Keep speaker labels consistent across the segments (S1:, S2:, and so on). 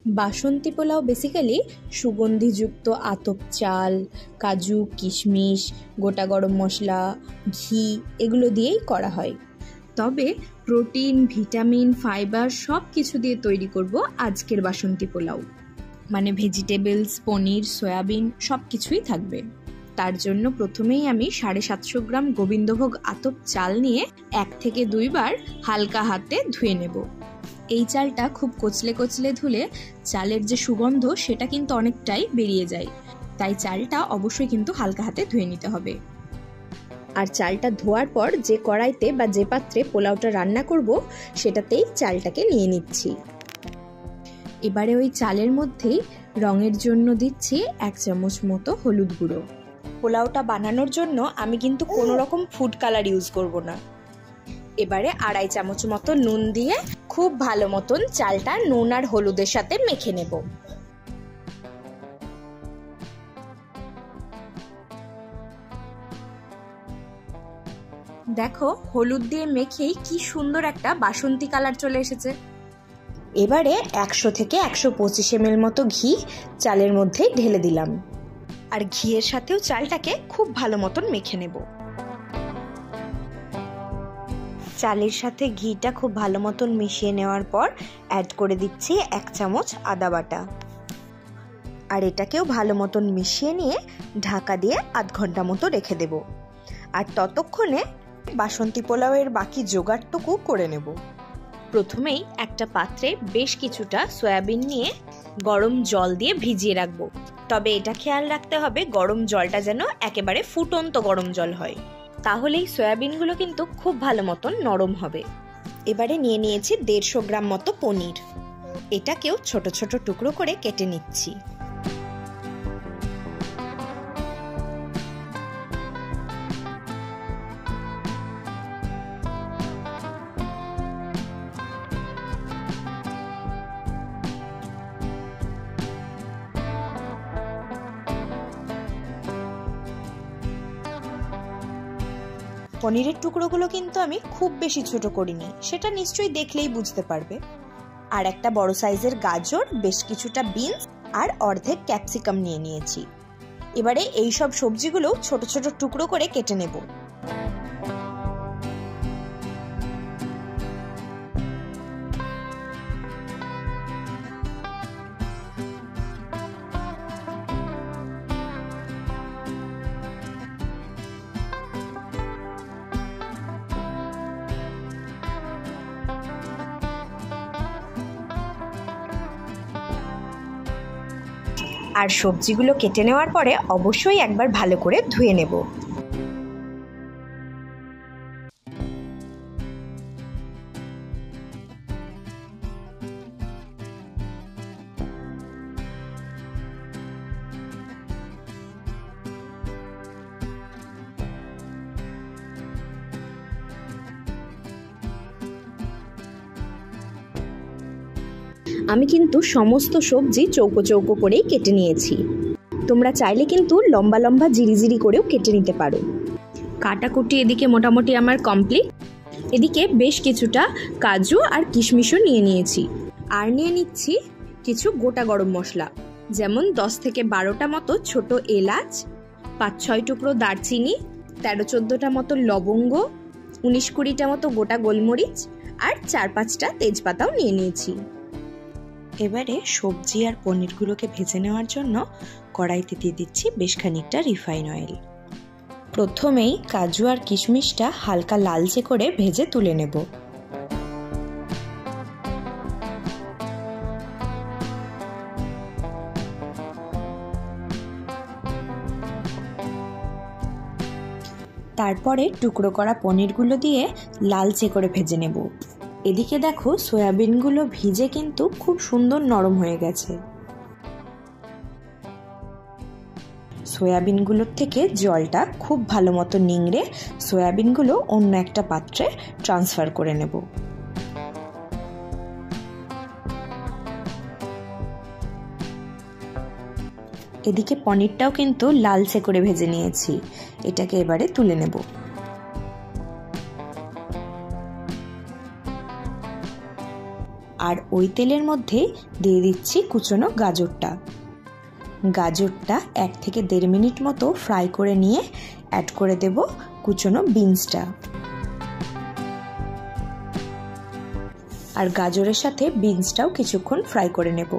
S1: বাসন্তী pulao basically সুগন্ধিযুক্ত আতপ চাল, কাজু, কিশমিশ, গোটা গরম মশলা, ঘি এগুলো দিয়েই করা হয়। তবে প্রোটিন, ভিটামিন, ফাইবার সব কিছু দিয়ে তৈরি করব আজকের বাসন্তী পোলাও। মানে ভেজিটেবলস, পনির, সয়াবিন সব কিছুই থাকবে। তার জন্য প্রথমেই আমি 750 গ্রাম গোবিন্দভোগ আতপ চাল নিয়ে 1 থেকে 2 বার হালকা হাতে ধুয়ে নেব। এই চালটা খুব কচলে কচলে ধুলে চালের যে সুগন্ধ সেটা কিন্তু অনেকটাই বেরিয়ে যায়, তাই চালটা অবশ্যই কিন্তু হালকা হাতে ধুয়ে নিতে হবে। আর চালটা ধোয়ার পর যে কড়াইতে বা যে পাত্রে পোলাওটা রান্না করব সেটাতেই চালটাকে নিয়ে নিচ্ছি। এবারে ওই চালের মধ্যেই রঙের জন্য দিচ্ছি 1 চামচ মতো হলুদ গুঁড়ো। পোলাওটা বানানোর জন্য আমি কিন্তু কোনো রকম ফুড কালার ইউজ করব না। এবারে 2.5 চামচ মতো নুন দিয়ে খুব ভালো মতন চালটা নুন আর হলুদের সাথে মেখে নেব। দেখো হলুদ দিয়ে মেখেই কি সুন্দর একটা বাসন্তী কালার চলে এসেছে। এবারে 100 থেকে 125 ml মতো ঘি চালের মধ্যে ঢেলে দিলাম, আর ঘিয়ের সাথেও চালটাকে খুব ভালো মতন মেখে নেব। চালের সাথে ঘিটা খুব ভালো মতন মিশিয়ে নেওয়ার পর অ্যাড করে দিচ্ছি 1 চামচ আদা বাটা, আর এটাকেও ভালো মতন মিশিয়ে নিয়ে ঢাকা দিয়ে আধ ঘন্টা মতো রেখে দেব। আর ততক্ষণে বাসন্তী পোলাওয়ের বাকি জোগাড়টুকু করে নেব। প্রথমেই একটা পাত্রে বেশ কিছুটা সয়াবিন নিয়ে গরম জল দিয়ে ভিজিয়ে রাখবো। তবে এটা খেয়াল রাখতে হবে গরম জলটা যেন একেবারে ফুটন্ত গরম জল হয়, তাহলেই সয়াবিনগুলো কিন্তু খুব ভালো মতন নরম হবে। এবারে নিয়ে নিয়েছি 150 গ্রাম মতো পনির, এটাকেও ছোট ছোট টুকরো করে কেটে নিচ্ছি। পনিরের টুকরোগুলো কিন্তু আমি খুব বেশি ছোট করিনি, সেটা নিশ্চয়ই দেখলেই বুঝতে পারবে। আর একটা বড় সাইজের গাজর, বেশ কিছুটা বিনস আর অর্ধেক ক্যাপসিকাম নিয়ে নিয়েছি। এবারে এই সব সবজিগুলো ছোট ছোট টুকরো করে কেটে নেব। আর সবজিগুলো কেটে নেওয়ার পরে অবশ্যই একবার ভালো করে ধুয়ে নেব। আমি কিন্তু সমস্ত সবজি চৌকো চৌকো করেই কেটে নিয়েছি। তোমরা চাইলে কিন্তু লম্বা লম্বা জিরি করেও কেটে নিতে পারো। কাটাকুটি এদিকে মোটামুটি আমার কমপ্লিট। এদিকে বেশ কিছুটা কাজু আর কিশমিশও নিয়ে নিয়েছি। আর নিয়ে নিচ্ছি কিছু গোটা গরম মশলা, যেমন 10 থেকে 12টা মতো ছোট এলাচ, 5-6 টুকরো দারচিনি, 13-14টা মতো লবঙ্গ, 19-20টা মতো গোটা গোলমরিচ আর 4-5টা তেজপাতাও নিয়ে নিয়েছি। এবারে সবজি আর পনিরগুলোকে ভেজে নেওয়ার জন্য কড়াইতে দিয়ে দিচ্ছি বেশ খানিকটা রিফাইন অয়েল। প্রথমেই কাজু আর কিশমিশটা হালকা লালচে করে ভেজে তুলে নেব। তারপরে টুকরো করা পনিরগুলো দিয়ে লালচে করে ভেজে নেব। এদিকে দেখো সয়াবিনগুলো ভিজে কিন্তু খুব সুন্দর নরম হয়ে গেছে। সয়াবিনগুলোর থেকে জলটা খুব ভালো মতো নিংড়ে সয়াবিনগুলো অন্য একটা পাত্রে ট্রান্সফার করে নেব। এদিকে পনিরটাও কিন্তু লালচে করে ভেজে নিয়েছি, এটাকে এবারে তুলে নেব। আর ওই তেলের মধ্যেই দিয়ে দিচ্ছি কুচনো গাজরটা। গাজরটা 1 থেকে 1.5 মিনিট মতো ফ্রাই করে নিয়ে অ্যাড করে দেব কুচনো বিনসটা। আর গাজরের সাথে বিনসটাও কিছুক্ষণ ফ্রাই করে নেব।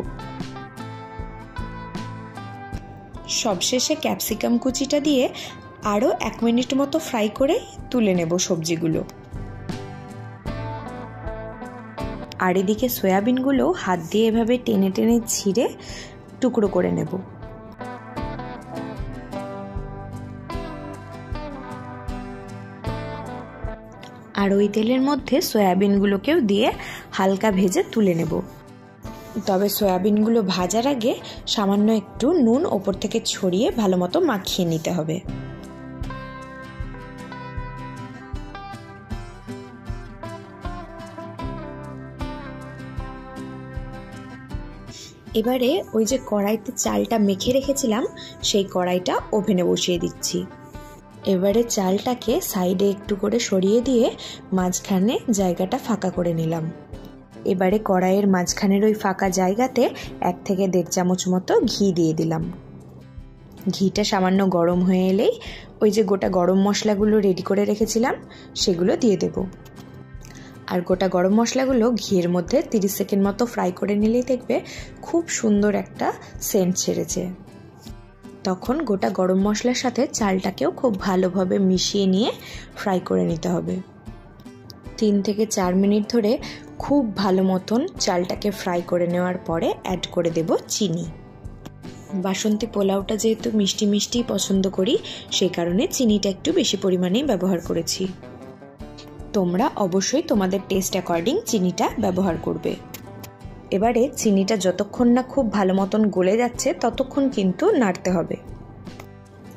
S1: সবশেষে ক্যাপসিকাম কুচিটা দিয়ে আরও 1 মিনিট মতো ফ্রাই করে তুলে নেব সবজিগুলো। আর এদিকে সয়াবিনগুলো হাত দিয়ে এভাবে টেনে টেনে ছিঁড়ে টুকরো করে নেব। আর ওই তেলের মধ্যে সয়াবিনগুলোকেও দিয়ে হালকা ভেজে তুলে নেব। তবে সয়াবিনগুলো ভাজার আগে সামান্য একটু নুন ওপর থেকে ছড়িয়ে ভালো মতো মাখিয়ে নিতে হবে। এবারে ওই যে কড়াইতে চালটা মেখে রেখেছিলাম সেই কড়াইটা ওভেনে বসিয়ে দিচ্ছি। এবারে চালটাকে সাইডে একটু করে সরিয়ে দিয়ে মাঝখানে জায়গাটা ফাঁকা করে নিলাম। এবারে কড়াইয়ের মাঝখানের ওই ফাঁকা জায়গাতে 1 থেকে 1.5 চামচ মতো ঘি দিয়ে দিলাম। ঘিটা সামান্য গরম হয়ে এলেই ওই যে গোটা গরম মশলাগুলো রেডি করে রেখেছিলাম সেগুলো দিয়ে দেব। আর গোটা গরম মশলাগুলো ঘিয়ের মধ্যে 30 সেকেন্ড মতো ফ্রাই করে নিলেই দেখবে খুব সুন্দর একটা সেন্ট ছেড়েছে। তখন গোটা গরম মশলার সাথে চালটাকেও খুব ভালোভাবে মিশিয়ে নিয়ে ফ্রাই করে নিতে হবে। 3 থেকে 4 মিনিট ধরে খুব ভালো মতন চালটাকে ফ্রাই করে নেওয়ার পরে অ্যাড করে দেব চিনি। বাসন্তী পোলাওটা যেহেতু মিষ্টি মিষ্টি পছন্দ করি সেই কারণে চিনিটা একটু বেশি পরিমাণেই ব্যবহার করেছি। তোমরা অবশ্যই তোমাদের টেস্ট অ্যাকর্ডিং চিনিটা ব্যবহার করবে। এবারে চিনিটা যতক্ষণ না খুব ভালো মতন গলে যাচ্ছে ততক্ষণ কিন্তু নাড়তে হবে।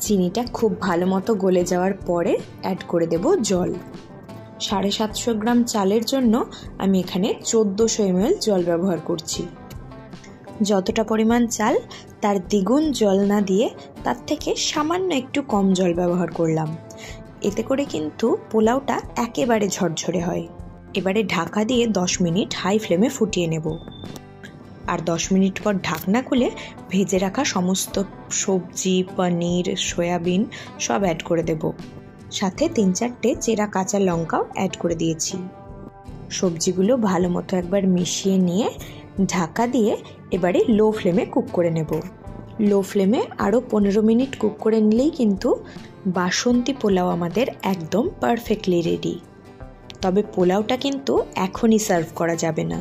S1: চিনিটা খুব ভালো মতো গলে যাওয়ার পরে অ্যাড করে দেব জল। 750 গ্রাম চালের জন্য আমি এখানে 1400 ml জল ব্যবহার করছি। যতটা পরিমাণ চাল তার দ্বিগুণ জল না দিয়ে তার থেকে সামান্য একটু কম জল ব্যবহার করলাম। এতে করে কিন্তু পোলাওটা একেবারে ঝরঝরে হয়। এবারে ঢাকা দিয়ে 10 মিনিট হাই ফ্লেমে ফুটিয়ে নেব। আর 10 মিনিট পর ঢাকনা খুলে ভেজে রাখা সমস্ত সবজি, পনির, সয়াবিন সব অ্যাড করে দেব। সাথে 3-4টে চেরা কাঁচা লঙ্কাও অ্যাড করে দিয়েছি। সবজিগুলো ভালো মতো একবার মিশিয়ে নিয়ে ঢাকা দিয়ে এবারে লো ফ্লেমে কুক করে নেব। লো ফ্লেমে আরও 15 মিনিট কুক করে নিলেই কিন্তু বাসন্তী পোলাও আমাদের একদম পারফেক্টলি রেডি। তবে পোলাওটা কিন্তু এখনই সার্ভ করা যাবে না।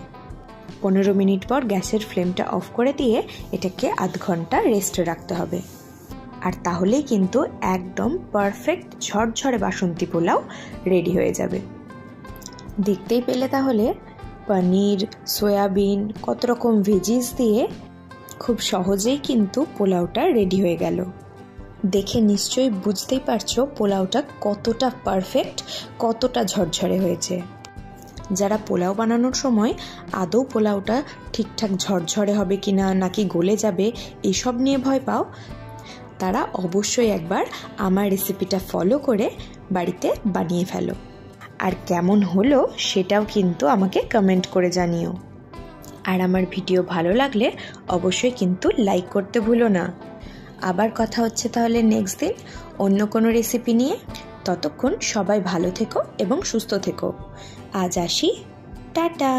S1: 15 মিনিট পর গ্যাসের ফ্লেমটা অফ করে দিয়ে এটাকে আধ ঘন্টা রেস্টে রাখতে হবে। আর তাহলেই কিন্তু একদম পারফেক্ট ঝরঝরে বাসন্তী পোলাও রেডি হয়ে যাবে। দেখতেই পেলে তাহলে পনির, সয়াবিন, কত রকম ভেজিস দিয়ে খুব সহজেই কিন্তু পোলাওটা রেডি হয়ে গেল। দেখে নিশ্চয়ই বুঝতেই পারছো পোলাওটা কতটা পারফেক্ট, কতটা ঝরঝরে হয়েছে। যারা পোলাও বানানোর সময় আদৌ পোলাওটা ঠিকঠাক ঝরঝরে হবে কিনা নাকি গলে যাবে এসব নিয়ে ভয় পাও, তারা অবশ্যই একবার আমার রেসিপিটা ফলো করে বাড়িতে বানিয়ে ফেলো। আর কেমন হলো সেটাও কিন্তু আমাকে কমেন্ট করে জানিও। আর আমার ভিডিও ভালো লাগলে অবশ্যই কিন্তু লাইক করতে ভুলো না। আবার কথা হচ্ছে তাহলে নেক্সট দিন অন্য কোনো রেসিপি নিয়ে। ততক্ষণ সবাই ভালো থেকো এবং সুস্থ থেকো। আজ আসি, টাটা।